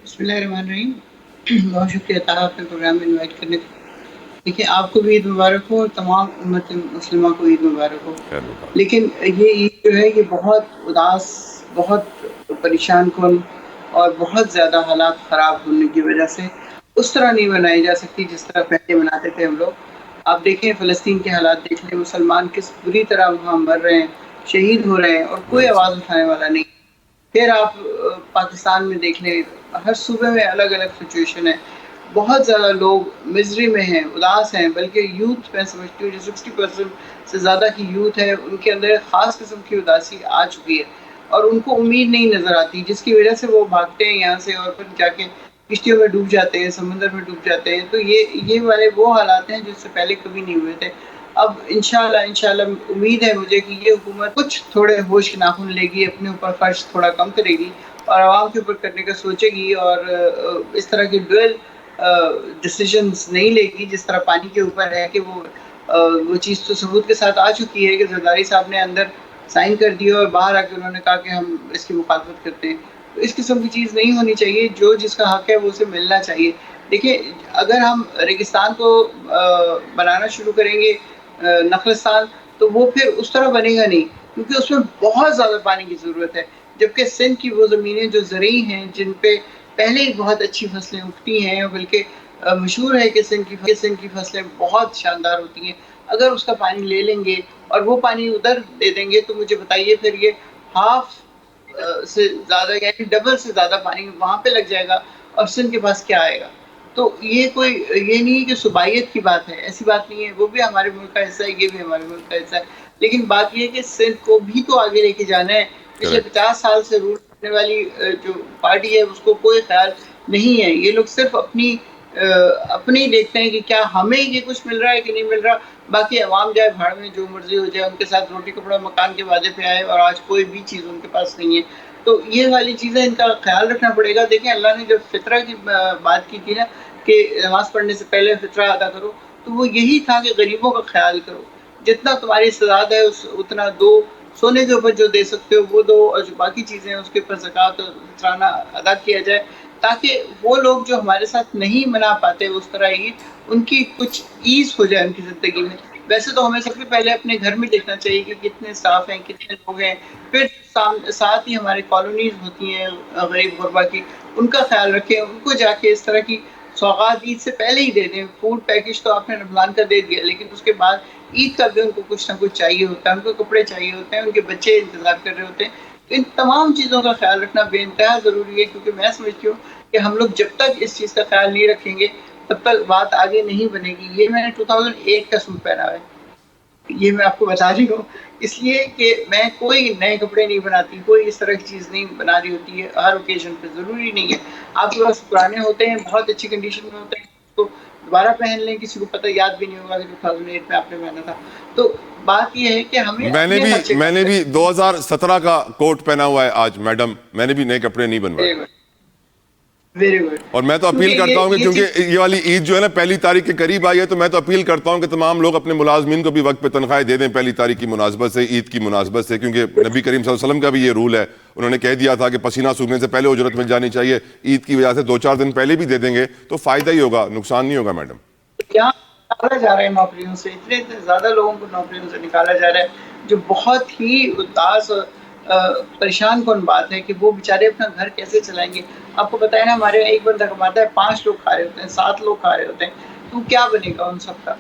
بسم اللہ الرحمن الرحیم. بہت شکریہ تعالیٰ آپ نے پروگرام میں انوائٹ کرنے کا. دیکھیے آپ کو بھی عید مبارک ہو اور تمام امت مسلمہ کو عید مبارک ہو. خیر مبارک. لیکن یہ عید جو ہے یہ بہت اداس، بہت پریشان کن اور بہت زیادہ حالات خراب ہونے کی وجہ سے اس طرح نہیں منائی جا سکتی جس طرح پہلے مناتے تھے ہم لوگ. آپ دیکھیں فلسطین کے حالات دیکھ لیں، مسلمان کس بری طرح وہاں مر رہے ہیں، شہید ہو رہے ہیں اور کوئی آواز اٹھانے والا نہیں. پھر آپ پاکستان میں دیکھ لیں، ہر صوبے میں الگ الگ سچویشن ہے. بہت زیادہ لوگ مزری میں ہیں، اداس ہیں، بلکہ یوتھ میں سمجھتی ہوں جو 60% سے زیادہ کی یوتھ ہے ان کے اندر ایک خاص قسم کی اداسی آ چکی ہے اور ان کو امید نہیں نظر آتی، جس کی وجہ سے وہ بھاگتے ہیں یہاں سے اور پھر جا کے کشتیوں میں ڈوب جاتے ہیں، سمندر میں ڈوب جاتے ہیں. تو یہ والے وہ حالات ہیں جس سے پہلے کبھی نہیں ہوئے تھے. اب انشاءاللہ امید ہے مجھے کہ یہ حکومت کچھ تھوڑے ہوش ناخن لے گی، اپنے اوپر خرچ تھوڑا کم کرے گی اور عوام کے اوپر کرنے کا سوچے گی اور اس طرح کی ڈویل ڈیسیژنز نہیں لے گی جس طرح پانی کے اوپر ہے کہ وہ چیز تو ثبوت کے ساتھ آ چکی ہے کہ زرداری صاحب نے اندر سائن کر دیا اور باہر آ کے انہوں نے کہا کہ ہم اس کی مخالفت کرتے ہیں. تو اس قسم کی چیز نہیں ہونی چاہیے. جو جس کا حق ہے وہ اسے ملنا چاہیے. دیکھیں اگر ہم ریگستان کو بنانا شروع کریں گے نخلستان، تو وہ پھر اس طرح بنے گا نہیں، کیونکہ اس میں بہت زیادہ پانی کی ضرورت ہے. جبکہ سندھ کی وہ زمینیں جو زرعی ہیں، جن پہ پہلے ہی بہت اچھی فصلیں اگتی ہیں، بلکہ مشہور ہے کہ سندھ کی فصلیں بہت شاندار ہوتی ہیں، اگر اس کا پانی لے لیں گے اور وہ پانی ادھر دے دیں گے تو مجھے بتائیے پھر یہ ہاف سے زیادہ یعنی ڈبل سے زیادہ پانی وہاں پہ لگ جائے گا اور سندھ کے پاس کیا آئے گا. تو یہ نہیں کہ صوبائیت کی بات ہے، ایسی بات نہیں ہے. وہ بھی ہمارے ملک کا حصہ ہے، یہ بھی ہمارے ملک کا حصہ ہے. لیکن بات یہ ہے کہ سندھ کو بھی تو آگے لے کے جانا ہے. پچھلے 50 سال سے رول کرنے والی جو پارٹی ہے اس کو کوئی خیال نہیں ہے. یہ لوگ صرف اپنی دیکھتے ہیں کہ کیا ہمیں یہ کچھ مل رہا ہے کہ نہیں مل رہا، باقی عوام جائے بھاڑ میں، جو مرضی ہو جائے. ان کے ساتھ روٹی کپڑا مکان کے وعدے پہ آئے اور آج کوئی بھی چیز ان کے پاس نہیں ہے. تو یہ والی چیزیں ان کا خیال رکھنا پڑے گا. دیکھیں اللہ نے جب فطرہ کی بات کی تھی نا کہ نماز پڑھنے سے پہلے فطرہ ادا کرو، تو وہ یہی تھا کہ غریبوں کا خیال کرو. جتنا تمہاری استعداد ہے اتنا دو. سونے کے اوپر جو دے سکتے ہو وہ دو، اور جو باقی چیزیں ہیں اس کے اوپر زکوٰۃ اور فطرانہ ادا کیا جائے، تاکہ وہ لوگ جو ہمارے ساتھ نہیں منا پاتے اس طرح عید، ان کی کچھ ایز ہو جائے ان کی زندگی میں. ویسے تو ہمیں سب سے پہلے اپنے گھر میں دیکھنا چاہیے کہ کتنے اسٹاف ہیں، کتنے لوگ ہیں. پھر ساتھ ہی ہمارے کالونیز ہوتی ہیں غریب غربا کی، ان کا خیال رکھیں. ان کو جا کے اس طرح کی سوغات عید سے پہلے ہی دے دیں. فوڈ پیکج تو آپ نے رمضان کا دے دیا، لیکن اس کے بعد عید کا بھی ان کو کچھ نہ کچھ چاہیے ہوتا ہے. ان کو کپڑے چاہیے ہوتے ہیں، ان کے بچے انتظار کر رہے ہوتے ہیں. تو ان تمام چیزوں کا خیال رکھنا بے انتہا ضروری ہے، کیونکہ میں سمجھتی ہوں کہ ہم لوگ جب تک اس چیز کا خیال نہیں رکھیں گے تب تک بات آگے نہیں بنے گی. یہ میں نے 2008 کا سوٹ پہنا ہے، یہ میں آپ کو بتا رہی ہوں، اس لیے کہ میں کوئی نئے کپڑے نہیں بناتی، کوئی اس طرح کی چیز نہیں بنا رہی ہوتی ہے ہر اوکیزن پہ. ضروری نہیں ہے آپ کے پاس پرانے ہوتے ہیں، بہت اچھی کنڈیشن میں ہوتے ہیں، تو دوبارہ پہن لیں. کسی کو پتہ یاد بھی نہیں ہوگا کہ 2008 میں آپ نے پہنا تھا. تو بات یہ ہے کہ ہمیں اپنے خرچے میں کم نے بھی کرنے 2017 کا کوٹ پہنا ہوا ہے آج میڈم. میں نے بھی نئے کپڑے نہیں بنوائے. Very good. اور میں تو اپیل کرتا ہوں کہ کیونکہ یہ والی عید جو ہے نا 1 تاریخ کے قریب آئی ہے، تو میں تو اپیل کرتا ہوں کہ تمام لوگ اپنے ملازمین کو بھی وقت پہ تنخواہیں دے دیں 1 تاریخ کی مناسبت سے، عید کی مناسبت سے. کیونکہ نبی کریم صلی اللہ علیہ وسلم کا بھی یہ رول ہے. انہوں نے کہہ دیا تھا کہ پسینہ سوکھنے سے پہلے اجرت مل جانی چاہیے. عید کی وجہ سے 2-4 دن پہلے بھی دے دیں گے تو فائدہ ہی ہوگا، نقصان نہیں ہوگا میڈم. کیا نکالا جا رہا ہے نوکریوں سے، اتنے زیادہ لوگوں کو نوکریوں سے نکالا جا رہا ہے، جو بہت ہی اداس پریشان کن بات ہے کہ وہ بیچارے اپنا گھر کیسے چلائیں گے. آپ کو بتائیں نا، ہمارے ایک بندہ کماتا ہے 5 لوگ کھا رہے ہوتے ہیں، 7 لوگ کھا رہے ہوتے ہیں. تو کیا بنے گا ان سب کا؟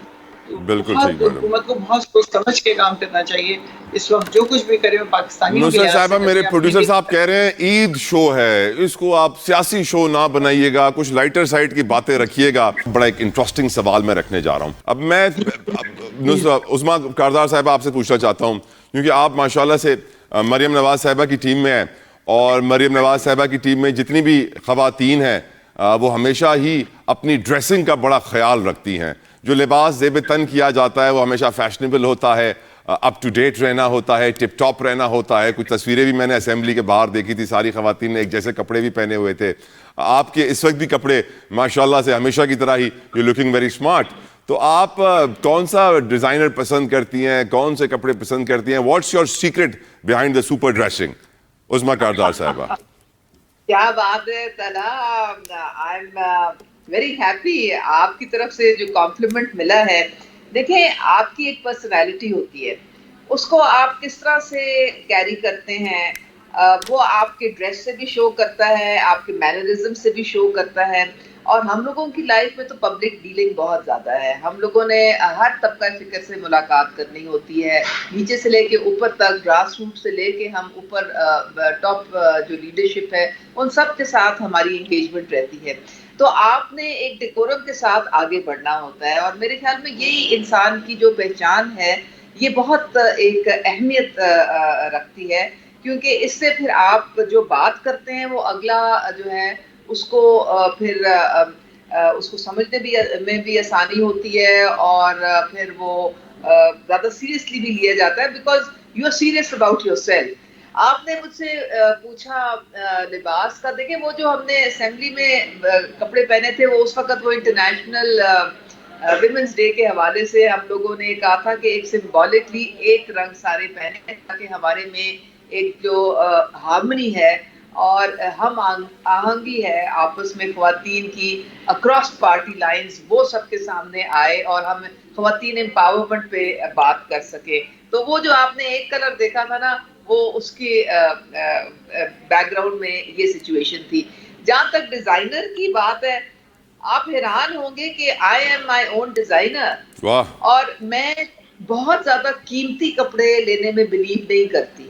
بالکل صحیح بہت میڈم. حکومت کو بہت سوچ سمجھ کے کام کرنا چاہیے. اس وقت جو کچھ بھی کرے وہ پاکستانیوں کے نصرت لحاظ سے صاحبہ، میرے کرے، اپنے پروڈیوسر لیے. صاحب کہہ رہے ہیں عید شو ہے، اس کو آپ سیاسی شو نہ بنائیے گا، کچھ لائٹر سائڈ کی باتیں رکھیے گا. بڑا ایک انٹرسٹنگ سوال میں رکھنے جا رہا ہوں. اب میں عظمیٰ کاردار صاحبہ آپ سے پوچھنا چاہتا ہوں، کیونکہ آپ ماشاءاللہ سے مریم نواز صاحبہ کی ٹیم میں ہیں، اور مریم نواز صاحبہ کی ٹیم میں جتنی بھی خواتین ہیں وہ ہمیشہ ہی اپنی ڈریسنگ کا بڑا خیال رکھتی ہیں. جو لباس زیب تن کیا جاتا ہے وہ ہمیشہ فیشنیبل ہوتا ہے، اپ ٹو ڈیٹ رہنا ہوتا ہے، ٹپ ٹاپ رہنا ہوتا ہے. کچھ تصویریں بھی میں نے اسمبلی کے باہر دیکھی تھی، ساری خواتین نے ایک جیسے کپڑے بھی پہنے ہوئے تھے. آپ کے اس وقت بھی کپڑے ماشاءاللہ سے ہمیشہ کی طرح ہی یو لکنگ ویری اسمارٹ. تو آپ کون سا ڈیزائنر پسند کرتی ہیں، کون سے کپڑے پسند کرتی ہیں؟ What's your secret behind the super dressing? Uzma Kardar صاحبہ. کیا بات ہے Talha, I am very happy آپ کی طرف سے جو کمپلیمنٹ ملا ہے. دیکھیں آپ کی ایک پرسنالٹی ہوتی ہے، اس کو آپ کس طرح سے کیری کرتے ہیں وہ آپ کے ڈریس سے بھی شو کرتا ہے، آپ کے مینرزم سے بھی شو کرتا ہے. اور ہم لوگوں کی لائف میں تو پبلک ڈیلنگ بہت زیادہ ہے. ہم لوگوں نے ہر طبقہ فکر سے ملاقات کرنی ہوتی ہے، نیچے سے لے کے اوپر تک، گراس روٹ سے لے کے ہم اوپر ٹاپ جو لیڈرشپ ہے ان سب کے ساتھ ہماری انگیجمنٹ رہتی ہے. تو آپ نے ایک ڈیکورم کے ساتھ آگے بڑھنا ہوتا ہے، اور میرے خیال میں یہی انسان کی جو پہچان ہے یہ بہت ایک اہمیت رکھتی ہے. کیونکہ اس سے پھر آپ جو بات کرتے ہیں وہ اگلا جو ہے اس کو پھر اس کو سمجھنے میں بھی آسانی ہوتی ہے، اور پھر وہ زیادہ سیریسلی بھی لیا جاتا ہے، because you are serious about yourself. آپ نے مجھ سے پوچھا لباس کا. دیکھیں وہ جو ہم نے اسمبلی میں کپڑے پہنے تھے وہ اس وقت وہ انٹرنیشنل ویمنس ڈے کے حوالے سے ہم لوگوں نے کہا تھا کہ ایک سمبولکلی ایک رنگ سارے پہنے تاکہ ہمارے میں ایک جو ہارمنی ہے اور ہم آہنگی ہے آپس میں خواتین کی اکراس پارٹی لائنز وہ سب کے سامنے آئے اور ہم خواتین امپاورمنٹ پہ بات کر سکے. تو وہ جو آپ نے ایک کلر دیکھا تھا نا وہ اس کے بیک گراؤنڈ میں یہ سچویشن تھی. جہاں تک ڈیزائنر کی بات ہے آپ حیران ہوں گے کہ I am my own designer. واہ. اور میں بہت زیادہ قیمتی کپڑے لینے میں بلیو نہیں کرتی.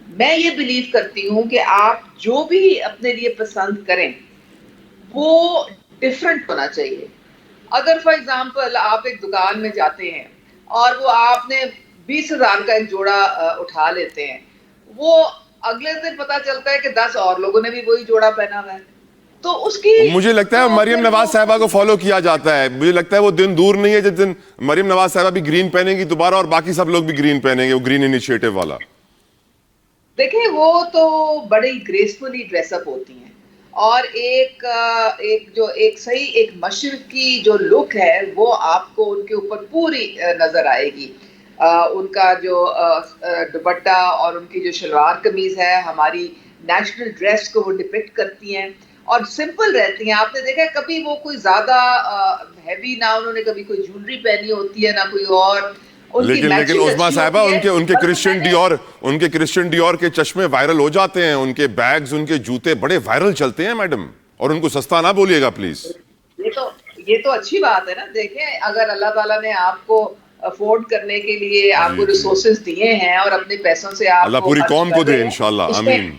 میں یہ بلیو کرتی ہوں کہ آپ جو بھی اپنے لیے پسند کریں وہ ڈفرنٹ ہونا چاہیے. اگر فار ایگزامپل آپ ایک دکان میں جاتے ہیں اور وہ آپ نے 20,000 کا ایک جوڑا اٹھا لیتے ہیں، وہ اگلے دن پتا چلتا ہے کہ 10 اور لوگوں نے بھی وہی جوڑا پہنا ہوا ہے، تو اس کی مجھے لگتا ہے تو مریم پھر نواز وہ صاحبہ کو فالو کیا جاتا ہے. مجھے لگتا ہے وہ دن دور نہیں ہے جس دن مریم نواز صاحبہ بھی گرین پہنیں گی دوبارہ اور باقی سب لوگ بھی گرین پہنیں گے، وہ گرین انیشیٹو والا. دیکھیں وہ تو بڑی گریسفلی ڈریس اپ ہوتی ہیں، اور ایک جو ایک صحیح ایک مشرق کی جو لک ہے وہ آپ کو ان کے اوپر پوری نظر آئے گی. ان کا جو دوپٹہ اور ان کی جو شلوار قمیض ہے ہماری نیشنل ڈریس کو وہ ڈپکٹ کرتی ہیں اور سمپل رہتی ہیں. آپ نے دیکھا کبھی وہ کوئی زیادہ ہیوی نہ انہوں نے کبھی کوئی جولری پہنی ہوتی ہے نہ کوئی اور، ان کی لیکن میچنگ عظما اچھی صاحبہ ہوتی ہے. ان کے بلکہ میں نے کرسچن ڈیور کے چشمے وائرل ہو جاتے ہیں، ان کے بیگز، ان کے جوتے بڑے وائرل چلتے ہیں میڈم، اور ان کو سستا نہ بولیے گا پلیز. یہ تو اچھی بات ہے نا. دیکھیں اگر اللہ تعالیٰ نے آپ کو افورڈ کرنے کے لیے آپ جی کو جی، ریسورسز دیے ہیں اور اپنے پیسوں سے آپ اللہ کو پوری خرچ قوم کو کر دے رہے ہیں، انشاءاللہ، اس میں آمین.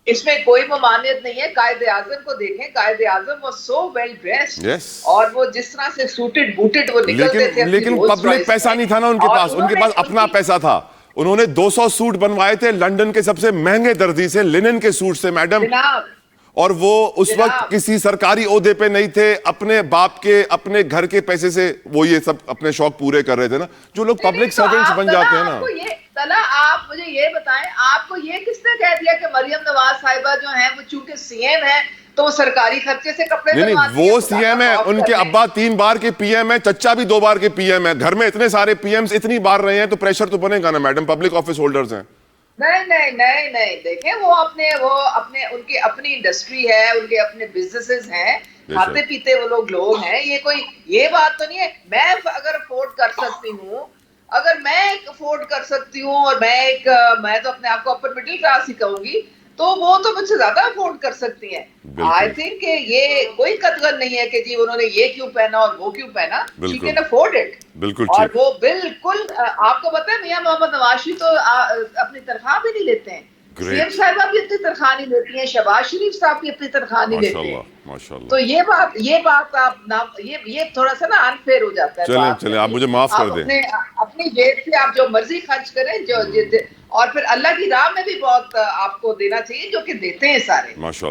اس میں کوئی ممانعت نہیں ہے. قائد اعظم کو دیکھیں، Quaid Azam was so well dressed, یس. اور وہ جس طرح سے سوٹڈ بوٹڈ وہ نکلتے تھے اپنی لیکن رولز پبلک رائس پیسہ میں. نہیں تھا نا ان اور کے انہوں نے پاس ان اپنا کی پیسہ تھا. انہوں نے 200 سوٹ بنوائے تھے لنڈن کے سب سے مہنگے دردی سے، لینن کے سوٹ سے میڈم، جناب اور وہ اس وقت جناب کسی سرکاری عہدے پہ نہیں تھے، اپنے باپ کے اپنے گھر کے پیسے سے وہ یہ سب اپنے شوق پورے کر رہے تھے نا. جو لوگ نہیں پبلک تو سرونٹس آپ بن طلح جاتے ہیں آپ نا. کو یہ طلح آپ مجھے یہ بتائیں آپ کو یہ کس نے کہہ دیا کہ مریم نواز صاحبہ جو ہیں وہ چونکہ سی ایم ہے تو وہ سرکاری خرچے سے کپڑے نہیں بنواتی ہیں؟ وہ سی خدا کا ایم ہے، خوف ان کر کے لیں. ابا 3 بار کے پی ایم ہے، چچا بھی 2 بار کے پی ایم ہے، گھر میں اتنے سارے پی ایمز اتنی بار رہے ہیں تو پریشر تو بنے گا نا میڈم، پبلک آفس ہولڈرز ہیں. نہیں دیکھیں وہ اپنے ان کی اپنی انڈسٹری ہے، ان کے اپنے بزنسز ہیں، بے کھاتے شک. پیتے وہ لوگ ہیں. یہ بات تو نہیں ہے. میں اگر افورڈ کر سکتی ہوں، کر سکتی ہوں، اور میں تو اپنے آپ کو اپر مڈل کلاس ہی کہوں گی، تو وہ تو مجھ سے زیادہ افورڈ کر سکتی ہیں. آئی بالکل تھنک کہ یہ کوئی قطغن نہیں ہے کہ جی انہوں نے یہ کیوں پہنا اور وہ کیوں پہنا. شی بالکل کین افورڈ اٹ. بالکل اور ٹھیک. وہ بالکل آپ کو پتہ ہے میاں محمد نواز شریف تو اپنی تنخواہ بھی نہیں لیتے ہیں. C M great. صاحبہ بھی اپنی تنخواہ نہیں لیتی ہیں، شہباز شریف صاحب بھی اپنی تنخواہ نہیں ماشاء لیتے ہیں. اللہ ماشاء اللہ. تو یہ بات آپ یہ تھوڑا سا نا انفیئر ہو جاتا ہے بات چلیں آپ کرنی. مجھے معاف کر آپ دیں. اپنی جیب سے آپ جو مرضی خرچ کریں اور پھر اللہ کی راہ میں بھی بہت آپ کو دینا چاہیے جو کہ دیتے ہیں سارے. ماشاء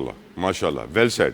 اللہ ویل سیڈ.